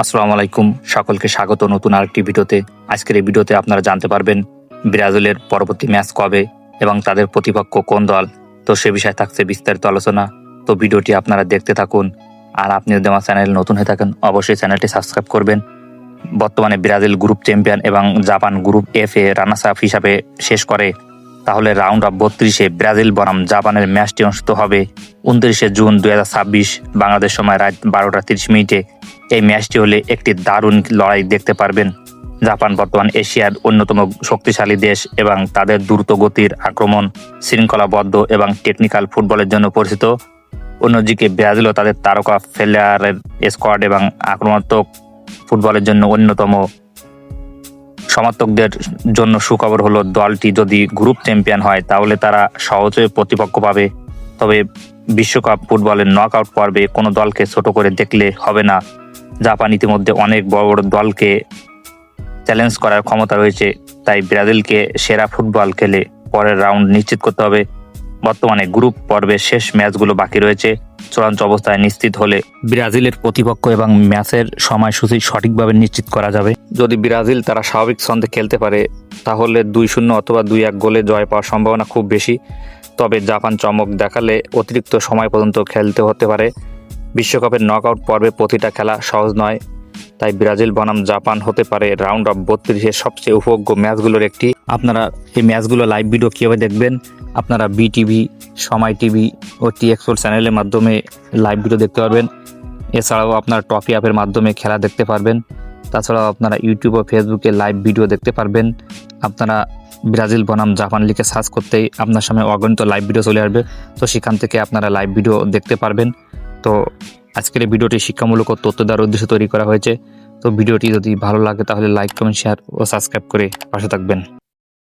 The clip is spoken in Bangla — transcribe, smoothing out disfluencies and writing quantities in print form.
আসসালামু আলাইকুম, সকলকে স্বাগত নতুন আরেকটি ভিডিওতে। আজকের এই ভিডিওতে আপনারা জানতে পারবেন ব্রাজিলের পরবর্তী ম্যাচ কবে এবং তাদের প্রতিপক্ষ কোন দল। তো সে বিষয়ে থাকছে বিস্তারিত আলোচনা। তো ভিডিওটি আপনারা দেখতে থাকুন। আর আপনি যদি আমার চ্যানেল নতুন হয়ে থাকেন অবশ্যই চ্যানেলটি সাবস্ক্রাইব করবেন। বর্তমানে ব্রাজিল গ্রুপ চ্যাম্পিয়ন এবং জাপান গ্রুপ এফ এ রানার্স আপ হিসাবে শেষ করে। তাহলে রাউন্ড অফ 32-এ ব্রাজিল বনাম জাপানের ম্যাচটি অনুষ্ঠিত হবে 29শে জুন 2026 বাংলাদেশ সময় রাত 12টা 30 মিনিটে। এই ম্যাচটি হলে একটি দারুণ লড়াই দেখতে পারবেন। জাপান বর্তমান এশিয়ার অন্যতম শক্তিশালী দেশ এবং তাদের দ্রুত গতির আক্রমণ, শৃঙ্খলাবদ্ধ এবং টেকনিক্যাল ফুটবলের জন্য পরিচিত। অন্যদিকে ব্রাজিলও তাদের তারকা প্লেয়ারের স্কোয়াড এবং আক্রমণাত্মক ফুটবলের জন্য অন্যতম। সমর্থকদের জন্য সুখবর হলো দলটি যদি গ্রুপ চ্যাম্পিয়ন হয় তাহলে তারা সহজে প্রতিপক্ষ পাবে। তবে বিশ্বকাপ ফুটবলের নকআউট পর্বে কোনো দলকে ছোট করে দেখলে হবে না। জাপান ইতিমধ্যে অনেক বড় বড় দলকে চ্যালেঞ্জ করার ক্ষমতা রয়েছে, তাই ব্রাজিলকে সেরা ফুটবল খেলে পরের রাউন্ড নিশ্চিত করতে হবে। বর্তমানে গ্রুপ পর্বের শেষ ম্যাচগুলো বাকি রয়েছে। চূড়ান্ত অবস্থায় নিশ্চিত হলে ব্রাজিলের প্রতিপক্ষ এবং ম্যাচের সময়সূচি সঠিকভাবে নিশ্চিত করা যাবে। যদি ব্রাজিল তারা স্বাভাবিক ছন্দে খেলতে পারে তাহলে 2-0 অথবা 2-1 গোলে জয় পাওয়ার সম্ভাবনা খুব বেশি। তবে জাপান চমক দেখালে অতিরিক্ত সময় পর্যন্ত খেলতে হতে পারে। বিশ্বকাপের নকআউট পর্বে প্রতিটা খেলা সহজ নয়, তাই ব্রাজিল বনাম জাপান হতে পারে রাউন্ড অফ 32-এর সবচেয়ে উপভোগ্য ম্যাচগুলোর একটি। আপনারা এই ম্যাচগুলো লাইভ ভিডিও কীভাবে দেখবেন? আপনারা বিটিভি, সময় টিভি ও টি এক্সপোর্ট চ্যানেলের মাধ্যমে লাইভ ভিডিও দেখতে পারবেন। এছাড়াও আপনারা টপি অ্যাপের মাধ্যমে খেলা দেখতে পারবেন। তাছাড়াও আপনারা ইউটিউব ও ফেসবুকে লাইভ ভিডিও দেখতে পারবেন। আপনারা ব্রাজিল বনাম জাপান লিখে সার্চ করতেই আপনার সামনে অগণিত লাইভ ভিডিও চলে আসবে। তো সেখান থেকে আপনারা লাইভ ভিডিও দেখতে পারবেন। তো আজকের এই ভিডিওটি শিক্ষামূলক ও তথ্য দেওয়ার উদ্দেশ্যে তৈরি করা হয়েছে। তো ভিডিওটি যদি ভালো লাগে তাহলে লাইক, কমেন্ট, শেয়ার ও সাবস্ক্রাইব করে পাশে থাকবেন।